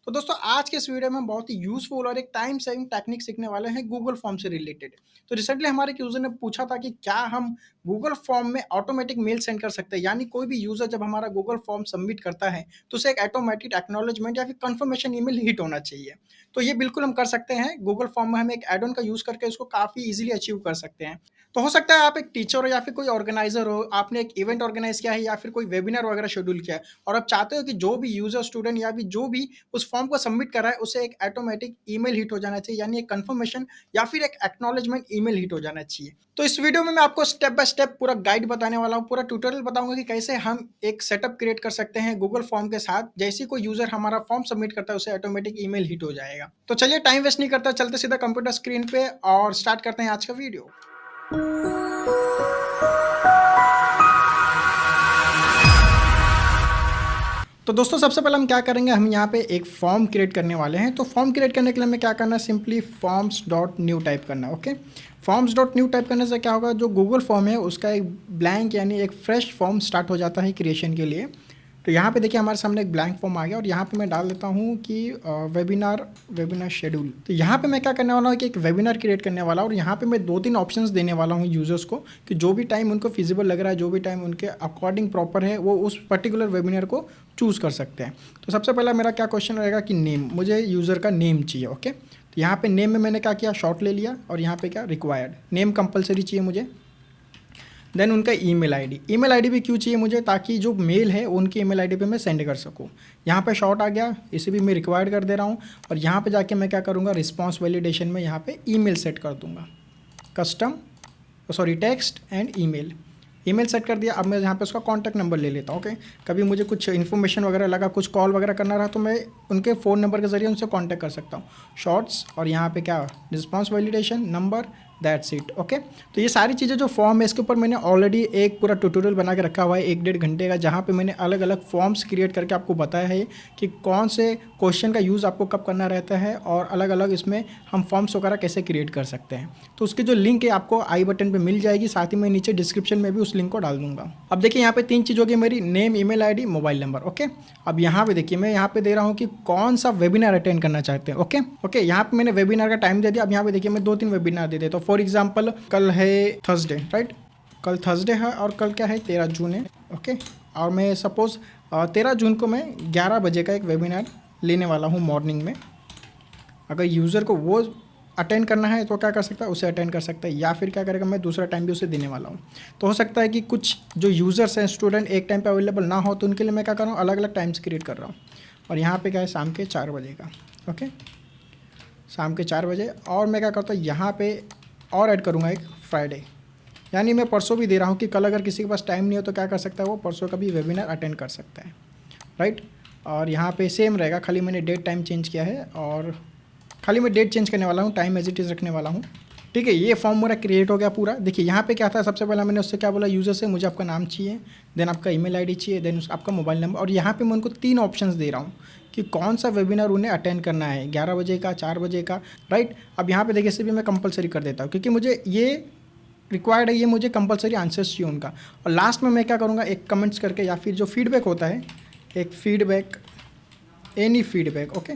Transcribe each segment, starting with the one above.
तो दोस्तों आज के इस वीडियो में हम बहुत ही यूज़फुल और एक टाइम सेविंग टेक्निक सीखने वाले हैं गूगल फॉर्म से रिलेटेड। तो रिसेंटली हमारे एक यूज़र ने पूछा था कि क्या हम गूगल फॉर्म में ऑटोमेटिक मेल सेंड कर सकते हैं? यानी कोई भी यूज़र जब हमारा गूगल फॉर्म सबमिट करता है, तो उसे एक ऑटोमेटिक एक्नॉलेजमेंट या फिर कन्फर्मेशन ईमेल हिट होना चाहिए। तो ये बिल्कुल हम कर सकते हैं। गूगल फॉर्म में हम एक ऐड ऑन का यूज़ करके इसको काफ़ी ईज़िली अचीव कर सकते हैं। तो हो सकता है आप एक टीचर हो या फिर कोई ऑर्गेनाइज़र हो, आपने एक इवेंट ऑर्गेनाइज़ किया है या फिर कोई वेबिनार वगैरह शेड्यूल किया है और आप चाहते हो कि जो भी यूज़र, स्टूडेंट या फिर जो भी उस फॉर्म को सबमिट कर रहा है, उसे एक ऑटोमेटिक ईमेल हिट हो जाना चाहिए, यानी एक कन्फर्मेशन या फिर एक एक्नॉलेजमेंट ईमेल हिट हो जाना चाहिए। तो इस वीडियो में मैं आपको स्टेप बाय स्टेप पूरा गाइड बताने वाला हूँ, पूरा ट्यूटोरियल बताऊंगा कि कैसे हम एक सेटअप क्रिएट कर सकते हैं गूगल फॉर्म के साथ। जैसे ही कोई यूज़र हमारा फॉर्म सबमिट करता है, उसे ऑटोमेटिक ईमेल हिट हो जाएगा। तो चलिए टाइम वेस्ट नहीं करता, चलते सीधा कंप्यूटर स्क्रीन पे और स्टार्ट करते हैं आज का वीडियो। तो दोस्तों सबसे पहले हम क्या करेंगे, हम यहाँ पे एक फॉर्म क्रिएट करने वाले हैं। तो फॉर्म क्रिएट करने के लिए हमें क्या करना है, simply forms dot new type करना है। Okay, forms dot new type करने से क्या होगा, जो गूगल फॉर्म है उसका एक ब्लैंक यानी एक फ्रेश फॉर्म स्टार्ट हो जाता है क्रिएशन के लिए। तो यहाँ पे देखिए हमारे सामने एक ब्लैंक फॉर्म आ गया और यहाँ पे मैं डाल देता हूँ कि वेबिनार शेड्यूल। तो यहाँ पे मैं क्या करने वाला हूँ कि एक वेबिनार क्रिएट करने वाला हूँ और यहाँ पे मैं 2-3 ऑप्शंस देने वाला हूँ यूज़र्स को कि जो भी टाइम उनको फिजिबल लग रहा है, जो भी टाइम उनके अकॉर्डिंग प्रॉपर है, वो उस पर्टिकुलर वेबिनार को चूज़ कर सकते हैं। तो सबसे पहला मेरा क्या क्वेश्चन रहेगा कि नेम, मुझे यूज़र का नेम चाहिए। ओके, तो यहाँ पे नेम में मैंने क्या किया, शॉर्ट ले लिया और यहाँ पे क्या रिक्वायर्ड, नेम कंपलसरी चाहिए मुझे। देन उनका ईमेल आईडी भी क्यों चाहिए मुझे, ताकि जो मेल है उनकी ईमेल आईडी पे मैं सेंड कर सकूँ। यहाँ पे शॉर्ट आ गया, इसे भी मैं रिक्वायर्ड कर दे रहा हूँ और यहाँ पे जाके मैं क्या करूँगा, रिस्पांस वैलिडेशन में यहाँ पे ईमेल सेट कर दूँगा, टेक्स्ट एंड ईमेल सेट कर दिया। अब मैं यहाँ पे उसका कॉन्टैक्ट नंबर ले लेता हूँ। ओके, कभी मुझे कुछ इन्फॉर्मेशन वगैरह लगा, कुछ कॉल वगैरह करना रहा, तो मैं उनके फ़ोन नंबर के ज़रिए उनसे कांटेक्ट कर सकता हूँ। शॉर्ट्स और यहाँ पे क्या, response validation number, that's it. Okay, तो ये सारी चीज़ें जो फॉर्म है इसके ऊपर मैंने ऑलरेडी एक पूरा ट्यूटोरियल बना के रखा हुआ है 1-1.5 घंटे का, जहाँ पे मैंने अलग अलग फॉर्म्स क्रिएट करके आपको बताया है कि कौन से क्वेश्चन का यूज़ आपको कब करना रहता है और अलग अलग इसमें हम फॉर्म्स वगैरह कैसे क्रिएट कर सकते हैं। तो उसकी जो लिंक है आपको आई बटन पर मिल जाएगी, साथ ही मैं नीचे डिस्क्रिप्शन में भी उस लिंक को डाल दूंगा। अब देखिए यहाँ पे 3 चीज़ होगी मेरी, name, email ID, mobile number. Okay, अब यहाँ पे देखिए मैं यहाँ पे दे रहा हूँ कि कौन सा वेबिनार अटेंड करना चाहते हैं। ओके, यहाँ पे मैंने वेबिनार का टाइम दे दिया। अब यहाँ पे देखिए मैं 2-3 वेबिनार दे देता हूँ। फॉर एग्जाम्पल कल है थर्सडे, राइट, कल थर्सडे है और कल क्या है, 13 जून है। ओके, और मैं सपोज़ 13 जून को मैं 11 बजे का एक वेबिनार लेने वाला हूँ मॉर्निंग में। अगर यूज़र को वो अटेंड करना है तो क्या कर सकता है, उसे अटेंड कर सकता है, या फिर क्या करेगा, मैं दूसरा टाइम भी उसे देने वाला हूँ। तो हो सकता है कि कुछ जो यूज़र्स हैं, स्टूडेंट एक टाइम पे अवेलेबल ना हो, तो उनके लिए मैं क्या कर रहा हूँ, अलग अलग टाइम्स क्रिएट कर रहा हूँ। और यहाँ पे क्या है, शाम के 4 बजे का। ओके, शाम के 4 बजे। और मैं क्या करता हूँ, यहाँ पे और ऐड करूँगा एक फ्राइडे, यानी मैं परसों भी दे रहा हूँ कि कल अगर किसी के पास टाइम नहीं हो तो क्या कर सकता है, वो परसों का भी वेबिनार अटेंड कर सकता है, राइट। और यहाँ पे सेम रहेगा, खाली मैंने डेट टाइम चेंज किया है और खाली मैं डेट चेंज करने वाला हूँ, टाइम एज इट इज़ रखने वाला हूँ। ठीक है, ये फॉर्म मेरा क्रिएट हो गया पूरा। देखिए यहाँ पे क्या था, सबसे पहले मैंने उससे क्या बोला, यूज़र से मुझे आपका नाम चाहिए, देन आपका ईमेल आईडी चाहिए, देन आपका मोबाइल नंबर। और यहाँ पे मैं उनको 3 ऑप्शंस दे रहा हूँ कि कौन सा वेबिनार उन्हें अटेंड करना है, 11 बजे का, 4 बजे का, राइट। अब यहाँ पे देखिए इसे भी मैं कंपलसरी कर देता हूँ क्योंकि मुझे ये रिक्वायर्ड है, ये मुझे कंपलसरी आंसर्स चाहिए उनका। और लास्ट में मैं क्या करूँगा, एक कमेंट्स करके या फिर जो फीडबैक होता है, एक feedback, any feedback. Okay,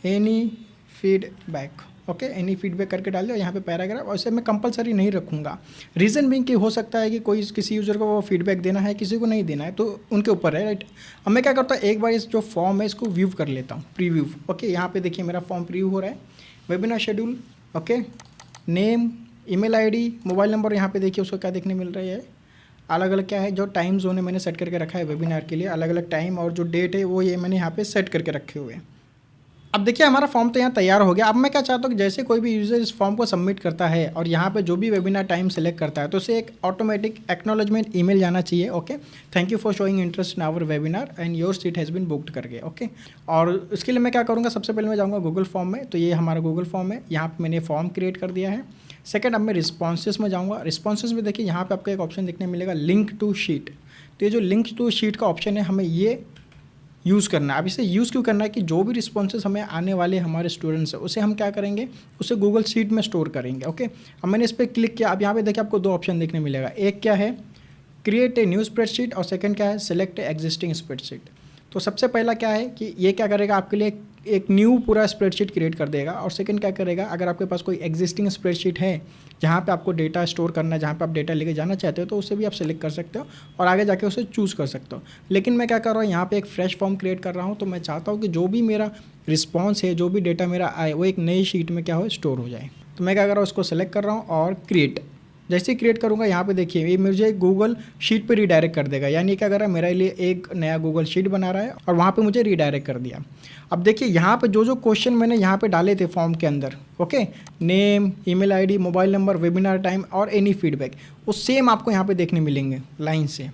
any feedback. Okay, any feedback करके डाल दिया यहाँ पे पैराग्राफ। और इसे मैं कंपलसरी नहीं रखूँगा, रीज़न भी कि हो सकता है कि कोई किसी यूज़र को वो फीडबैक देना है, किसी को नहीं देना है, तो उनके ऊपर है, राइट। अब मैं क्या करता हूँ, एक बार इस जो फॉर्म है इसको व्यू कर लेता हूँ, प्रीव्यू। ओके, यहाँ पे देखिए मेरा फॉर्म प्रीव्यू हो रहा है, webinar schedule. Okay, name, email ID, mobile number. यहाँ पे देखिए उसको क्या देखने मिल रही है, अलग अलग क्या है, जो टाइम जोन है मैंने सेट करके रखा है वेबिनार के लिए, अलग अलग टाइम और जो डेट है वो ये मैंने यहाँ पे सेट करके रखे हुए हैं। अब देखिए हमारा फॉर्म तो यहाँ तैयार हो गया। अब मैं क्या चाहता हूँ कि जैसे कोई भी यूज़र इस फॉर्म को सबमिट करता है और यहाँ पे जो भी वेबिनार टाइम सेलेक्ट करता है, तो उसे एक ऑटोमेटिक एक्नॉलेजमेंट ईमेल जाना चाहिए। Okay, thank you for showing interest in our webinar and your seat has been booked करके। ओके, और इसके लिए मैं क्या करूँगा, सबसे पहले मैं जाऊँगा गूगल फॉर्म में। तो ये हमारा गूगल फॉर्म है, यहाँ पर मैंने फॉर्म क्रिएट कर दिया है। सेकंड, अब मैं रिस्पॉन्सेस में जाऊँगा। रिस्पॉन्सेस में देखिए यहाँ पे आपको एक ऑप्शन देखने मिलेगा, लिंक टू शीट। तो ये जो लिंक टू शीट का ऑप्शन है, हमें ये यूज़ करना है। अब इसे यूज़ क्यों करना है कि जो भी रिस्पॉन्सेस हमें आने वाले हमारे स्टूडेंट्स हैं, उसे हम क्या करेंगे, उसे गूगल शीट में स्टोर करेंगे। ओके, अब मैंने इस पर क्लिक किया। अब यहाँ पे देखिए आपको 2 ऑप्शन देखने मिलेगा, एक क्या है, क्रिएट ए न्यू स्प्रेडशीट, और सेकंड क्या है, सेलेक्ट एग्जिस्टिंग स्प्रेडशीट। तो सबसे पहला क्या है कि ये क्या करेगा, आपके लिए एक न्यू पूरा स्प्रेडशीट क्रिएट कर देगा। और सेकंड क्या करेगा, अगर आपके पास कोई एग्जिस्टिंग स्प्रेडशीट है जहाँ पे आपको डेटा स्टोर करना है, जहाँ पे आप डेटा लेके जाना चाहते हो, तो उसे भी आप सेलेक्ट कर सकते हो और आगे जाके उसे चूज़ कर सकते हो। लेकिन मैं क्या कर रहा हूँ, यहाँ पे एक फ्रेश फॉर्म क्रिएट कर रहा हूँ, तो मैं चाहता हूँ कि जो भी मेरा रिस्पॉन्स है, जो भी डेटा मेरा आए, वो एक नई शीट में क्या हो, स्टोर हो जाए। तो मैं क्या कर रहा हूँ, उसको सेलेक्ट कर रहा हूँ और क्रिएट। जैसे ही क्रिएट करूँगा, यहाँ पे देखिए ये मुझे गूगल शीट पे रीडायरेक्ट कर देगा। यानी क्या कर रहा है, मेरे लिए एक नया गूगल शीट बना रहा है और वहाँ पे मुझे रीडायरेक्ट कर दिया। अब देखिए यहाँ पे जो क्वेश्चन मैंने यहाँ पे डाले थे फॉर्म के अंदर, okay, name, email ID, mobile number, webinar time और एनी फीडबैक, वो सेम आपको यहाँ पे देखने मिलेंगे लाइन से।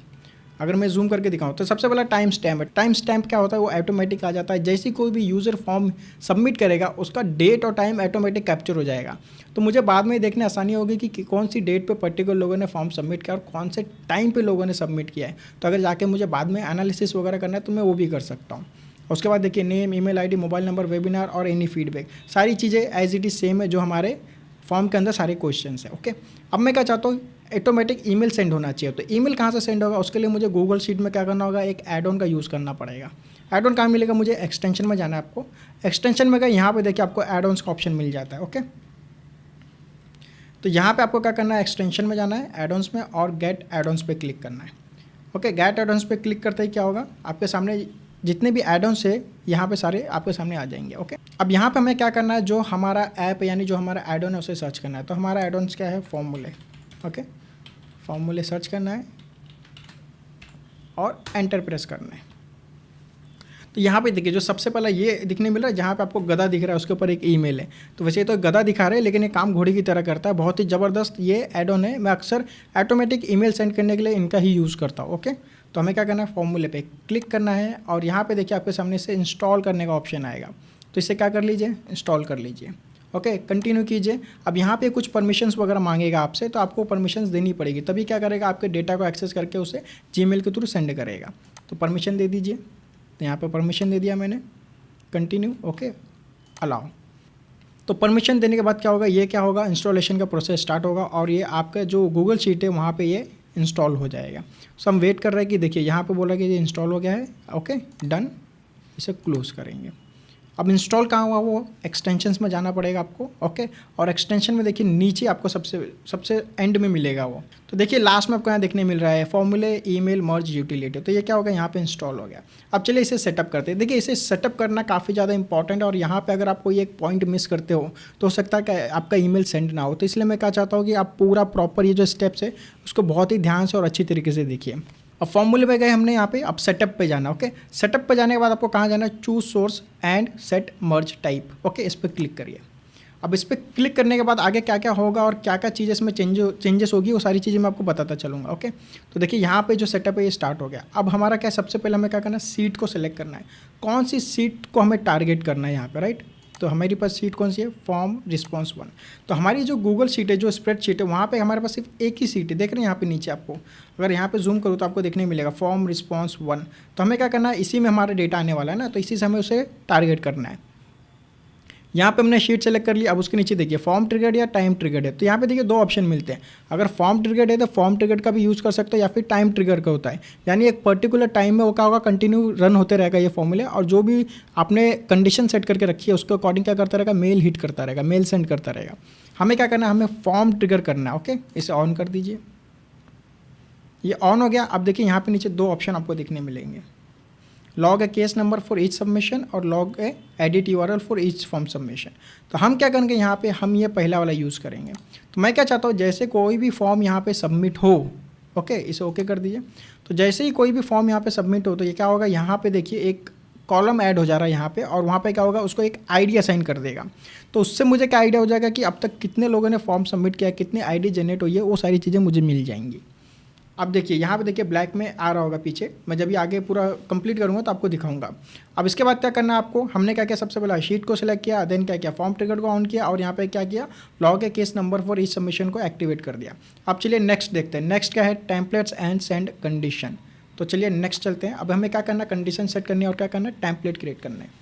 अगर मैं जूम करके दिखाऊँ तो सबसे पहला टाइम स्टैम्प है। टाइम स्टैम्प क्या होता है, वो ऑटोमेटिक आ जाता है। जैसे कोई भी यूज़र फॉर्म सबमिट करेगा, उसका डेट और टाइम ऑटोमेटिक कैप्चर हो जाएगा। तो मुझे बाद में देखने आसानी होगी कि कौन सी डेट पे पर्टिकुलर लोगों ने फॉर्म सबमिट किया और कौन से टाइम पे लोगों ने सबमिट किया है। तो अगर जाके मुझे बाद में एनालिसिस वगैरह करना है तो मैं वो भी कर सकता हूँ। उसके बाद देखिए name, email ID, mobile number, webinar और एनी फीडबैक, सारी चीज़ें एज इट इज़ सेम है जो हमारे फॉर्म के अंदर सारे क्वेश्चंस हैं। ओके, अब मैं क्या चाहता हूँ, ऑटोमेटिक ईमेल सेंड होना चाहिए। तो ईमेल कहाँ से सेंड होगा, उसके लिए मुझे गूगल शीट में क्या करना होगा, एक ऐड ऑन का यूज़ करना पड़ेगा। ऐड ऑन कहाँ मिलेगा, मुझे एक्सटेंशन में जाना है। आपको एक्सटेंशन में गए, यहाँ पे देखिए आपको ऐड ऑन्स का ऑप्शन मिल जाता है। ओके, तो यहाँ पे आपको क्या करना है, एक्सटेंशन में जाना है, ऐड ऑन्स में, और गेट ऐड ऑन्स पे क्लिक करना है। ओके, गेट ऐड ऑन्स पे क्लिक करते ही क्या होगा, आपके सामने जितने भी ऐड ऑन्स है यहाँ पे सारे आपके सामने आ जाएंगे। ओके, अब यहाँ पे हमें क्या करना है, जो हमारा ऐप है यानी जो हमारा ऐड ऑन है उसे सर्च करना है। तो हमारा ऐड ऑन्स क्या है, फॉर्मूले। ओके, फॉर्मूले सर्च करना है और एंटर प्रेस करना है। तो यहाँ पे देखिए जो सबसे पहला ये दिखने मिल रहा है, जहाँ पे आपको गधा दिख रहा है उसके ऊपर एक ईमेल है। तो वैसे तो गधा दिखा रहे हैं, लेकिन ये काम घोड़ी की तरह करता है। बहुत ही ज़बरदस्त ये ऐड ऑन है। मैं अक्सर ऑटोमेटिक ईमेल सेंड करने के लिए इनका ही यूज़ करता हूँ। ओके, तो हमें क्या करना है, फॉर्मूले पे क्लिक करना है और यहाँ पे देखिए आपके सामने से इंस्टॉल करने का ऑप्शन आएगा। तो इसे क्या कर लीजिए, इंस्टॉल कर लीजिए। ओके, कंटिन्यू कीजिए। अब यहाँ पे कुछ परमिशंस वगैरह मांगेगा आपसे, तो आपको परमिशंस देनी पड़ेगी, तभी क्या करेगा, आपके डेटा को एक्सेस करके उसे जीमेल के थ्रू सेंड करेगा। तो परमिशन दे दीजिए। तो यहाँ पे परमिशन दे दिया मैंने, कंटिन्यू, ओके, अलाउ। तो परमिशन देने के बाद क्या होगा, ये क्या होगा, इंस्टॉलेशन का प्रोसेस स्टार्ट होगा और ये आपका जो गूगल शीट है वहाँ पे ये इंस्टॉल हो जाएगा। सो हम वेट कर रहे हैं कि देखिए यहाँ पे बोला कि ये इंस्टॉल हो गया है। ओके, डन, इसे क्लोज करेंगे। अब इंस्टॉल कहाँ हुआ, वो एक्सटेंशंस में जाना पड़ेगा आपको। ओके, और एक्सटेंशन में देखिए नीचे आपको सबसे एंड में मिलेगा वो। तो देखिए लास्ट में आपको यहाँ देखने मिल रहा है फॉर्मूले, ईमेल, मर्ज, यूटिलिटी। तो ये क्या होगा, यहाँ पे इंस्टॉल हो गया। अब चलिए इसे सेटअप करते हैं। देखिए इसे सेटअप करना काफ़ी ज़्यादा इंपॉर्टेंट है और यहाँ पे अगर आप कोई एक पॉइंट मिस करते हो तो सकता है कि आपका ईमेल सेंड ना हो। तो इसलिए मैं क्या चाहता हूँ कि आप पूरा प्रॉपर ये जो स्टेप्स है उसको बहुत ही ध्यान से और अच्छी तरीके से देखिए। अब फॉर्मूले पे गए हमने यहाँ पे, अब सेटअप पे जाना। ओके, सेटअप पे जाने के बाद आपको कहाँ जाना है, choose source and set merge type. Okay, इस पर क्लिक करिए। अब इस पर क्लिक करने के बाद आगे क्या क्या होगा और क्या क्या चीज़ें इसमें चेंजेस होगी, वो सारी चीज़ें मैं आपको बताता चलूँगा। ओके, तो देखिए यहाँ पे जो सेटअप है ये स्टार्ट हो गया। अब हमारा क्या, सबसे पहले हमें क्या करना है, सीट को सिलेक्ट करना है। कौन सी सीट को हमें टारगेट करना है यहाँ पे, राइट। तो हमारे पास सीट कौन सी है, फॉर्म रिस्पॉन्स 1। तो हमारी जो गूगल शीट है, जो स्प्रेड शीट है, वहाँ पे हमारे पास सिर्फ एक ही सीट है। देख रहे हैं यहाँ पे नीचे आपको, अगर यहाँ पे जूम करूँ तो आपको देखने मिलेगा फॉर्म रिस्पॉन्स 1। तो हमें क्या करना है, इसी में हमारा डेटा आने वाला है ना, तो इसी से हमें उसे टारगेट करना है। यहाँ पे हमने शीट सेलेक्ट कर लिया। अब उसके नीचे देखिए फॉर्म ट्रिगर्ड या टाइम ट्रिगर्ड है। तो यहाँ पे देखिए दो ऑप्शन मिलते हैं। अगर फॉर्म ट्रिगर्ड है तो फॉर्म ट्रिगर्ड का भी यूज़ कर सकते हो या फिर टाइम ट्रिगर का होता है, यानी एक पर्टिकुलर टाइम में वो क्या होगा, कंटिन्यू रन होते रहेगा ये फॉर्मूले, और जो भी आपने कंडीशन सेट करके रखी है उसके अकॉर्डिंग क्या करता रहेगा, मेल हिट करता रहेगा, मेल सेंड करता रहेगा। हमें क्या करना है, हमें फॉर्म ट्रिगर करना है। ओके, इसे ऑन कर दीजिए। ये ऑन हो गया। अब देखिए यहाँ पे नीचे दो ऑप्शन आपको देखने मिलेंगे, log a case number for each submission और log a edit URL for each form submission. तो हम क्या करेंगे, यहाँ पे हम ये पहला वाला यूज़ करेंगे। तो मैं क्या चाहता हूँ, जैसे कोई भी फॉर्म यहाँ पे सबमिट हो, ओके, इसे ओके कर दीजिए। तो जैसे ही कोई भी फॉर्म यहाँ पे सबमिट हो तो ये क्या होगा, यहाँ पे देखिए एक कॉलम ऐड हो जा रहा है यहाँ पे, और वहाँ पे क्या होगा, उसको एक आईडी असाइन कर देगा। तो उससे मुझे क्या आइडिया हो जाएगा कि अब तक कितने लोगों ने फॉर्म सबमिट किया, कितने आईडी जनरेट हुई है, वो सारी चीज़ें मुझे मिल जाएंगी। अब देखिए यहाँ पे देखिए ब्लैक में आ रहा होगा पीछे, मैं जब भी आगे पूरा कंप्लीट करूँगा तो आपको दिखाऊंगा। अब इसके बाद क्या करना है आपको, हमने क्या किया, सबसे पहले शीट को सिलेक्ट किया, देन क्या किया, फॉर्म ट्रिगर को ऑन किया, और यहाँ पे क्या किया, log a case number for each submission को एक्टिवेट कर दिया। अब चलिए नेक्स्ट देखते हैं। नेक्स्ट क्या है, टेम्पलेट्स एंड सेंड कंडीशन। तो चलिए नेक्स्ट चलते हैं। अब हमें क्या करना है, कंडीशन सेट करनी है और क्या करना है, टेम्पलेट क्रिएट करना है।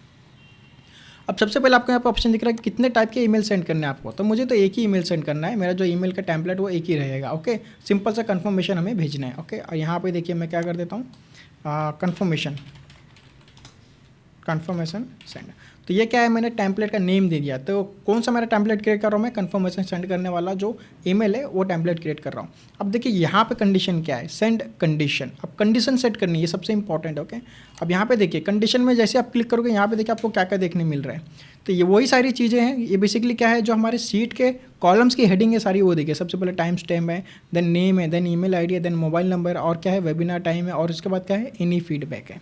अब सबसे पहले आपको यहाँ पे ऑप्शन दिख रहा है कि कितने टाइप के ईमेल सेंड करने हैं आपको। तो मुझे तो एक ही ईमेल सेंड करना है, मेरा जो ईमेल का टेम्पलेट वो एक ही रहेगा। ओके, सिंपल सा कंफर्मेशन हमें भेजना है। ओके, और यहाँ पे देखिए मैं क्या कर देता हूँ, कंफर्मेशन सेंड। तो ये क्या है, मैंने टेम्पलेट का नेम दे दिया। तो कौन सा मेरा टेम्पलेट क्रिएट कर रहा हूँ मैं, कन्फर्मेशन सेंड करने वाला जो ईमेल है वो टेम्पलेट क्रिएट कर रहा हूँ। अब देखिए यहाँ पे कंडीशन क्या है, सेंड कंडीशन। अब कंडीशन सेट करनी है, ये सबसे इंपॉर्टेंट है। ओके, अब यहाँ पे देखिए कंडीशन में जैसे आप क्लिक करोगे यहाँ पे देखिए आपको क्या क्या देखने मिल रहा है। तो ये वही सारी चीज़ें हैं। ये बेसिकली क्या है, जो हमारे सीट के कॉलम्स की हेडिंग है सारी वो देखिए। सबसे पहले टाइम स्टैम्प है, देन नेम है, देन ईमेल आईडी है, देन मोबाइल नंबर, और क्या है वेबिनार टाइम है, और इसके बाद क्या है एनी फीडबैक है।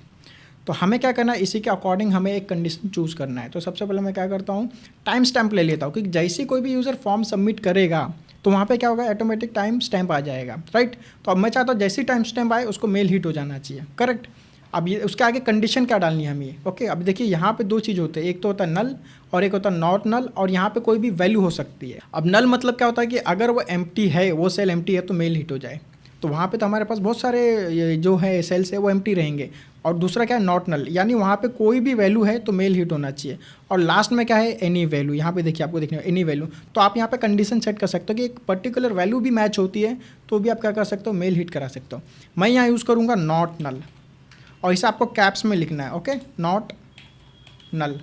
तो हमें क्या करना है, इसी के अकॉर्डिंग हमें एक कंडीशन चूज़ करना है। तो सबसे पहले मैं क्या करता हूँ, टाइम स्टैम्प ले लेता हूँ, क्योंकि जैसे कोई भी यूज़र फॉर्म सबमिट करेगा तो वहाँ पे क्या होगा, ऑटोमेटिक टाइम स्टैम्प आ जाएगा, राइट। तो अब मैं चाहता हूँ जैसे ही टाइम स्टैम्प आए उसको मेल हिट हो जाना चाहिए, करेक्ट। अब ये उसके आगे कंडीशन क्या डालनी है हमें, ओके। अब देखिए यहाँ पे दो चीज़ होते हैं, एक तो होता है नल और एक होता है नॉट नल, और यहाँ पे कोई भी वैल्यू हो सकती है। अब नल मतलब क्या होता है कि अगर वो एम्प्टी है, वो सेल एम्प्टी है तो मेल हिट हो जाए। तो वहाँ पे तो हमारे पास बहुत सारे ये जो है सेल्स है वो एम्प्टी रहेंगे। और दूसरा क्या है, नॉट नल, यानी वहाँ पे कोई भी वैल्यू है तो मेल हिट होना चाहिए। और लास्ट में क्या है, एनी वैल्यू। यहाँ पे देखिए आपको देखने एनी वैल्यू, तो आप यहाँ पे कंडीशन सेट कर सकते हो कि एक पर्टिकुलर वैल्यू भी मैच होती है तो भी आप क्या कर सकते हो, मेल हिट करा सकते हो। मैं यहाँ यूज़ करूँगा नॉट नल, और इसे आपको कैप्स में लिखना है, ओके, नॉट नल।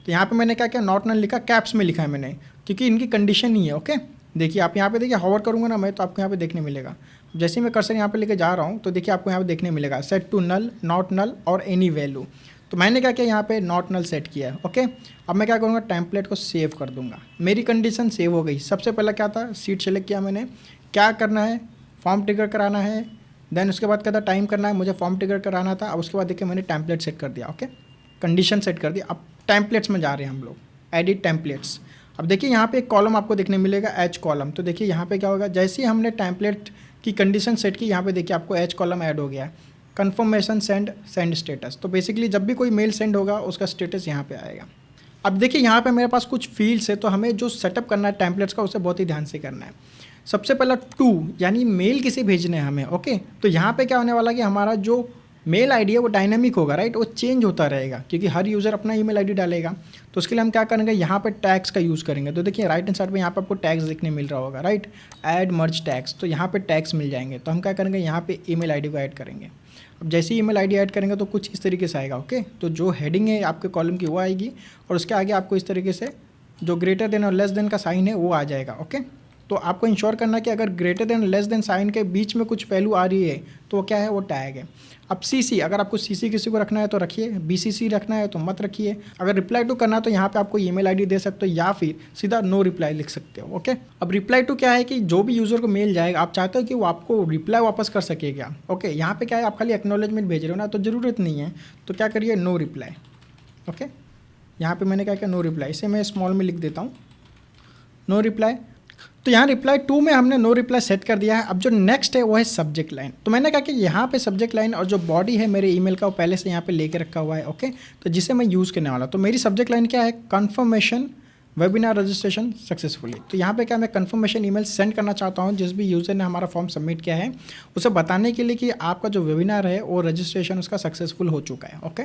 तो यहाँ पे मैंने क्या किया, नॉट नल लिखा, कैप्स में लिखा है मैंने, क्योंकि इनकी कंडीशन नहीं है, ओके। देखिए आप यहाँ पे देखिए हॉवर करूँगा ना मैं, तो आपको यहाँ पे देखने मिलेगा। जैसे ही मैं कर्सर यहाँ पे लेके जा रहा हूँ तो देखिए आपको यहाँ पे देखने मिलेगा set to null, not null और एनी वैल्यू। तो मैंने क्या किया, यहाँ पे नॉट नल सेट किया है, ओके। अब मैं क्या करूँगा, टेम्पलेट को सेव कर दूँगा। मेरी कंडीशन सेव हो गई। सबसे पहला क्या था, सीट सेलेक्ट किया मैंने, क्या करना है, फॉर्म ट्रिगर कराना है, देन उसके बाद क्या था, टाइम करना है, मुझे फॉर्म ट्रिगर कराना था। अब उसके बाद देखिए मैंने टेम्पलेट सेट कर दिया, ओके, कंडीशन सेट कर दिया। अब टेम्पलेट्स में जा रहे हैं हम लोग, एडिट टेम्पलेट्स। अब देखिए यहाँ पे एक कॉलम आपको देखने मिलेगा, एच कॉलम। तो देखिए यहाँ पे क्या होगा, जैसे ही हमने टेम्पलेट की कंडीशन सेट की, यहाँ पे देखिए आपको एच कॉलम ऐड हो गया है, कन्फर्मेशन सेंड, सेंड स्टेटस। तो बेसिकली जब भी कोई मेल सेंड होगा उसका स्टेटस यहाँ पे आएगा। अब देखिए यहाँ पे मेरे पास कुछ फील्ड्स है, तो हमें जो सेटअप करना है टेम्पलेट्स का उसे बहुत ही ध्यान से करना है। सबसे पहला टू, यानी मेल किसे भेजने हैं हमें, ओके। तो यहाँ पे क्या होने वाला है कि हमारा जो मेल आईडी है वो डायनामिक होगा, राइट, वो चेंज होता रहेगा, क्योंकि हर यूज़र अपना ईमेल आईडी डालेगा। तो उसके लिए हम क्या करेंगे, यहाँ पे टैग्स का यूज़ करेंगे। तो देखिए राइट हैंड साइड पे यहाँ पे आपको टैग्स देखने मिल रहा होगा, राइट, ऐड मर्ज टैग्स। तो यहाँ पे टैग्स मिल जाएंगे। तो हम क्या करेंगे, यहाँ पे ईमेल आईडी को ऐड करेंगे। अब जैसे ही ईमेल आईडी ऐड करेंगे तो कुछ इस तरीके से आएगा, ओके। तो जो हेडिंग है आपके कॉलम की वो आएगी, और उसके आगे आपको इस तरीके से जो ग्रेटर देन और लेस देन का साइन है वो आ जाएगा, ओके। तो आपको इंश्योर करना है कि अगर greater than less than sign के बीच में कुछ वैल्यू आ रही है तो वो क्या है, वो टैग है। अब सीसी, अगर आपको सीसी किसी को रखना है तो रखिए, बीसीसी रखना है तो मत रखिए। अगर रिप्लाई टू करना है तो यहाँ पे आपको ईमेल आईडी दे सकते हो, या फिर सीधा नो रिप्लाई लिख सकते हो, ओके। अब रिप्लाई टू क्या है कि जो भी यूज़र को मेल जाएगा, आप चाहते हो कि वो आपको रिप्लाई वापस कर सकेगा, ओके। यहाँ पे क्या है, आप खाली एक्नॉलेजमेंट भेज रहे हो ना, तो ज़रूरत नहीं है। तो क्या करिए, नो रिप्लाई, ओके। यहाँ पर मैंने क्या किया, नो रिप्लाई, इसे मैं स्मॉल में लिख देता हूँ, नो रिप्लाई। तो यहाँ रिप्लाई टू में हमने नो रिप्लाई सेट कर दिया है। अब जो नेक्स्ट है वो है सब्जेक्ट लाइन। तो मैंने कहा कि यहाँ पे सब्जेक्ट लाइन और जो बॉडी है मेरे ईमेल का वो पहले से यहाँ पे लेके रखा हुआ है, ओके। तो जिसे मैं यूज़ करने वाला, तो मेरी सब्जेक्ट लाइन क्या है, कन्फर्मेशन वेबिनार रजिस्ट्रेशन सक्सेसफुली। तो यहाँ पे क्या, मैं कन्फर्मेशन ईमेल सेंड करना चाहता हूँ जिस भी यूज़र ने हमारा फॉर्म सबमिट किया है उसे बताने के लिए कि आपका जो वेबिनार है वो रजिस्ट्रेशन उसका सक्सेसफुल हो चुका है, ओके।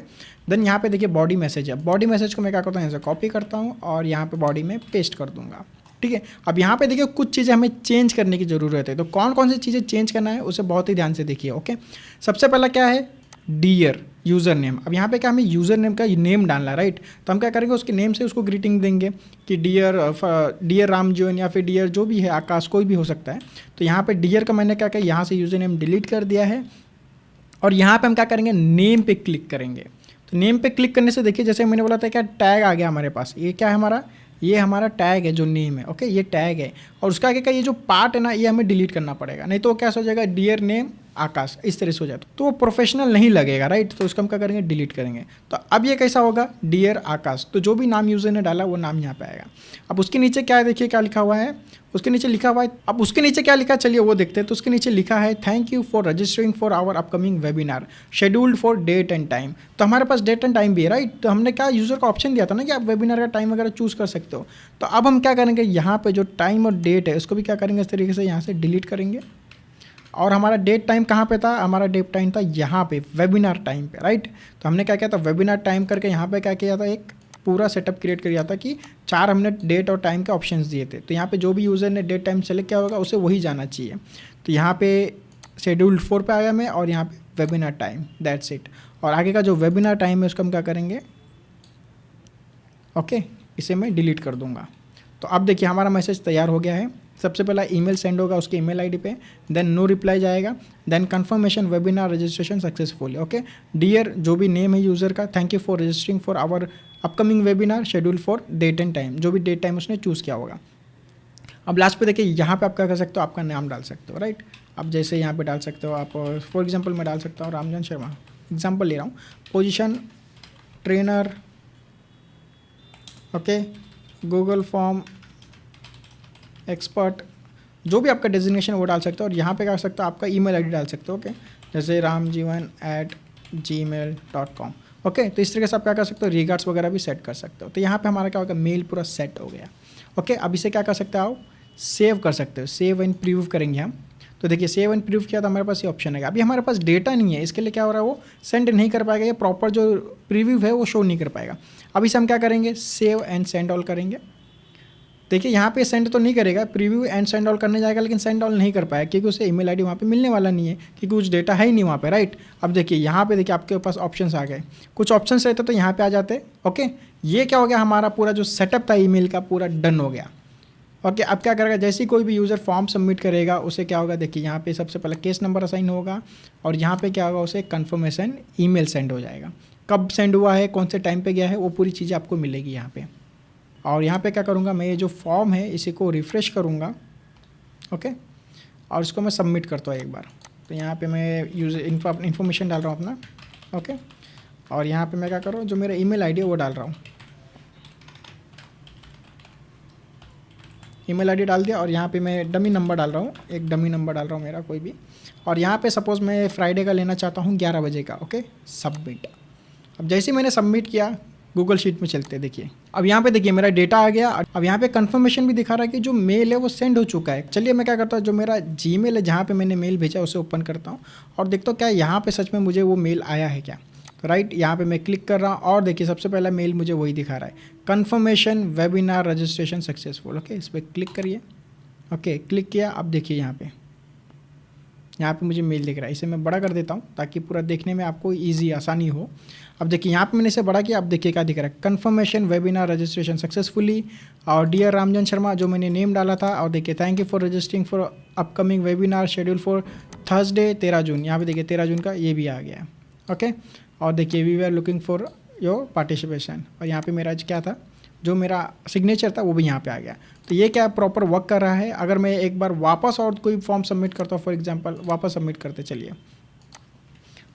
देन यहाँ पे देखिए बॉडी मैसेज है। बॉडी मैसेज को मैं क्या करता हूँ, यहाँ से कॉपी करता हूँ और यहाँ पे बॉडी में पेस्ट कर दूँगा, ठीक है। अब यहाँ पे देखिए कुछ चीज़ें हमें चेंज करने की ज़रूरत है। तो कौन कौन सी चीज़ें चेंज करना है उसे बहुत ही ध्यान से देखिए, ओके। सबसे पहला क्या है, डियर यूज़र नेम। अब यहाँ पे क्या, हमें यूज़र नेम का नेम डालना है, राइट। तो हम क्या करेंगे, उसके नेम से उसको ग्रीटिंग देंगे कि डियर रामजोन, या फिर डियर जो भी है, आकाश, कोई भी हो सकता है। तो यहाँ पे डियर का मैंने क्या किया, यहाँ से यूज़र नेम डिलीट कर दिया है, और यहाँ पे हम क्या करेंगे, नेम पे क्लिक करेंगे। तो नेम पे क्लिक करने से देखिए, जैसे मैंने बोला था क्या, टैग आ गया हमारे पास। ये क्या है हमारा, ये हमारा टैग है जो नेम है, ओके, ये टैग है। और उसका आगे का ये जो पार्ट है ना, ये हमें डिलीट करना पड़ेगा, नहीं तो वो कैसा हो जाएगा, डियर नेम आकाश, इस तरह से हो जाता तो वो प्रोफेशनल नहीं लगेगा, राइट। तो उसका हम क्या करेंगे, डिलीट करेंगे। तो अब ये कैसा होगा, डियर आकाश। तो जो भी नाम यूज़र ने डाला वो नाम यहाँ पे आएगा। अब उसके नीचे क्या है, देखिए क्या लिखा हुआ है, उसके नीचे लिखा हुआ है, अब उसके नीचे क्या लिखा है चलिए वो देखते हैं। तो उसके नीचे लिखा है, thank you for registering for our upcoming webinar scheduled for date and time. तो हमारे पास डेट एंड टाइम भी है, राइट। तो हमने क्या यूज़र का ऑप्शन दिया था ना कि आप वेबिनार का टाइम वगैरह चूज़ कर सकते हो। तो अब हम क्या करेंगे, यहाँ पे जो टाइम और डेट है उसको भी क्या करेंगे, इस तरीके से यहाँ से डिलीट करेंगे। और हमारा डेट टाइम कहाँ पे था, हमारा डेट टाइम था यहाँ पे वेबिनार टाइम पे, राइट। तो हमने क्या किया था, वेबिनार टाइम करके यहाँ पे क्या किया था, एक पूरा सेटअप क्रिएट किया था कि 4 हमने डेट और टाइम के ऑप्शंस दिए थे। तो यहाँ पे जो भी यूज़र ने डेट टाइम सेलेक्ट किया होगा उसे वही जाना चाहिए। तो यहाँ पे शेड्यूल्ड 4 पे आया मैं, और यहाँ पे वेबिनार टाइम, दैट्स इट। और आगे का जो वेबिनार टाइम है उसको हम क्या करेंगे, ओके, इसे मैं डिलीट कर दूंगा। तो अब देखिए हमारा मैसेज तैयार हो गया है। सबसे पहला ईमेल सेंड होगा उसके ईमेल आईडी पे, देन नो रिप्लाई जाएगा, then confirmation webinar registration successfully. Okay, dear जो भी नेम है यूज़र का, thank you for registering for our upcoming webinar schedule for date and time, जो भी डेट टाइम उसने चूज़ किया होगा। अब लास्ट पे देखिए यहाँ पे आप क्या कर सकते हो, आपका नाम डाल सकते हो, राइट। अब जैसे यहाँ पे डाल सकते हो आप, फॉर एग्जांपल मैं डाल सकता हूँ रामजन शर्मा, एग्जांपल ले रहा हूँ, position trainer, okay, Google form expert, जो भी आपका डेजिग्नेशन वो डाल सकते हो। और यहाँ पे क्या कर सकते हो, आपका ईमेल आईडी डाल सकते हो, ओके, जैसे ramjivan@gmail.com। ओके, तो इस तरीके से आप क्या कर सकते हो, रिगार्ड्स वगैरह भी सेट कर सकते हो। तो यहाँ पे हमारा क्या होगा, मेल पूरा सेट हो गया। ओके, अब इसे क्या कर सकते हो, आप सेव कर सकते हो, सेव एंड प्रीव्यू करेंगे हम। तो देखिए सेव एंड प्रीव्यू किया तो हमारे पास ये ऑप्शन है। अभी हमारे पास डेटा नहीं है, इसके लिए क्या हो रहा है, वो सेंड नहीं कर पाएगा, ये प्रॉपर जो प्रीव्यू है वो शो नहीं कर पाएगा। अब इसे हम क्या करेंगे, सेव एंड सेंड ऑल करेंगे। देखिए यहाँ पे सेंड तो नहीं करेगा, प्रीव्यू एंड सेंड ऑल करने जाएगा, लेकिन सेंड ऑल नहीं कर पाएगा क्योंकि उसे ईमेल आईडी वहाँ पे मिलने वाला नहीं है, क्योंकि कुछ डेटा है ही नहीं वहाँ पे, राइट। अब देखिए यहाँ पे देखिए आपके पास ऑप्शंस आ गए, कुछ ऑप्शंस रहते तो यहाँ पे आ जाते। ओके, ये क्या हो गया, हमारा पूरा जो सेटअप था ईमेल का पूरा डन हो गया। ओके, अब क्या करेगा, जैसे ही कोई भी यूज़र फॉर्म सबमिट करेगा उसे क्या होगा, देखिए यहाँ पे सबसे पहले केस नंबर असाइन होगा, और यहाँ पे क्या होगा, उसे कन्फर्मेशन ईमेल सेंड हो जाएगा। कब सेंड हुआ है, कौन से टाइम पे गया है, वो पूरी चीज़ें आपको मिलेगी यहाँ पे। और यहाँ पे क्या करूँगा, मैं ये जो फॉर्म है इसी को रिफ़्रेश करूँगा, ओके, और इसको मैं सबमिट करता हूँ एक बार। तो यहाँ पे मैं यूज़र इन्फॉर्मेशन डाल रहा हूँ अपना, ओके, और यहाँ पे मैं क्या कर रहा हूँ, जो मेरा ईमेल आईडी है वो डाल रहा हूँ, ईमेल आईडी डाल दिया, और यहाँ पे मैं डमी नंबर डाल रहा हूँ, एक डमी नंबर डाल रहा हूँ मेरा कोई भी। और यहाँ पे सपोज़ मैं फ्राइडे का लेना चाहता हूँ 11 बजे का, ओके, सबमिट। अब जैसे ही मैंने सबमिट किया, गूगल शीट में चलते हैं, देखिए अब यहाँ पे देखिए मेरा डेटा आ गया। अब यहाँ पे कंफर्मेशन भी दिखा रहा है कि जो मेल है वो सेंड हो चुका है। चलिए मैं क्या करता हूँ, जो मेरा जीमेल है जहाँ पे मैंने मेल भेजा उसे ओपन करता हूँ और देखता हूँ क्या यहाँ पे सच में मुझे वो मेल आया है क्या। तो राइट, यहाँ पे मैं क्लिक कर रहा हूँ और देखिए सबसे पहला मेल मुझे वही दिखा रहा है, confirmation webinar registration successful. Okay, इस पर क्लिक करिए। ओके, क्लिक किया। अब देखिए यहाँ पे मुझे मेल दिख रहा है, इसे मैं बड़ा कर देता हूँ ताकि पूरा देखने में आपको ईजी आसानी हो। अब देखिए यहाँ पे मैंने इसे बड़ा किया, अब देखिए क्या दिख रहा है, कन्फर्मेशन वेबिनार रजिस्ट्रेशन सक्सेसफुली, और डियर रामजन शर्मा जो मैंने नेम डाला था, और देखिए thank you for registering for upcoming webinar schedule for Thursday 13 जून। यहाँ पे देखिए 13 जून का ये भी आ गया है। ओके, और देखिए we are looking for your participation, और यहाँ पे मेरा आज क्या था, जो मेरा सिग्नेचर था वो भी यहाँ पे आ गया। तो ये क्या प्रॉपर वर्क कर रहा है। अगर मैं एक बार वापस और कोई फॉर्म सबमिट करता हूँ, फॉर एग्जांपल वापस सबमिट करते चलिए,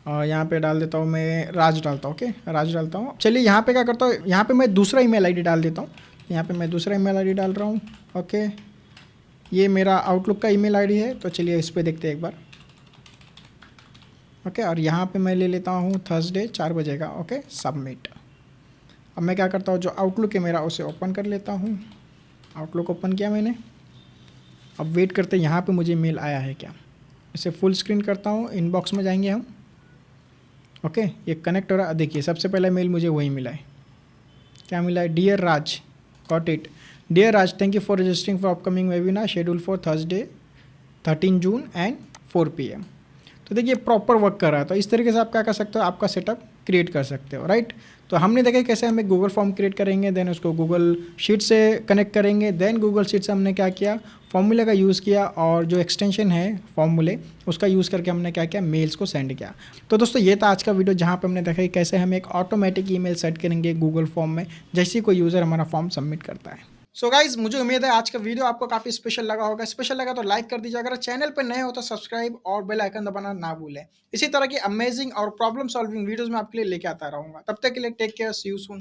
और यहाँ पे डाल देता हूँ मैं राज डालता हूँ। ओके, राज डालता हूँ। चलिए यहाँ पे क्या करता हूँ, यहाँ पे मैं दूसरा ईमेल आईडी डाल देता हूँ। यहाँ पे मैं दूसरा ईमेल आईडी डाल रहा हूँ। ओके, ये मेरा आउटलुक का ईमेल आईडी है, तो चलिए इस पर देखते हैं एक बार। ओके, और यहाँ पे मैं ले लेता हूँ थर्सडे 4 बजे का। Okay, submit. अब मैं क्या करता हूँ, जो आउटलुक है मेरा उसे ओपन कर लेता हूँ। आउटलुक ओपन किया मैंने। अब वेट करते हैं यहाँ पे मुझे मेल आया है क्या। इसे फुल स्क्रीन करता हूँ, इनबॉक्स में जाएंगे हम। ओके, ये कनेक्ट हो रहा है। देखिए सबसे पहला मेल मुझे वही मिला है। क्या मिला है, dear Raj, got it, dear Raj thank you for registering for upcoming webinar schedule for Thursday 13 June and 4 PM। तो देखिए प्रॉपर वर्क कर रहा है। तो इस तरीके से आप क्या कर सकते हो, आपका सेटअप क्रिएट कर सकते हो, राइट। तो हमने देखा कैसे हम एक गूगल फॉर्म क्रिएट करेंगे, देन उसको गूगल शीट से कनेक्ट करेंगे, देन गूगल शीट से हमने क्या किया, फॉर्मूले का यूज़ किया, और जो एक्सटेंशन है फॉर्मूले उसका यूज़ करके हमने क्या किया, मेल्स को सेंड किया। तो दोस्तों ये था आज का वीडियो, जहाँ पे हमने देखा कि कैसे हम एक ऑटोमेटिक ईमेल सेट करेंगे गूगल फॉर्म में, जैसे ही कोई यूज़र हमारा फॉर्म सबमिट करता है। सो गाइज, मुझे उम्मीद है आज का वीडियो आपको काफ़ी स्पेशल लगा होगा। स्पेशल लगा तो लाइक कर दीजिए, अगर चैनल पर नए हो तो सब्सक्राइब और बेल आइकन दबाना ना भूलें। इसी तरह की अमेजिंग और प्रॉब्लम सॉल्विंग वीडियोस मैं आपके लिए लेके आता रहूँगा। तब तक के लिए take care, see you soon.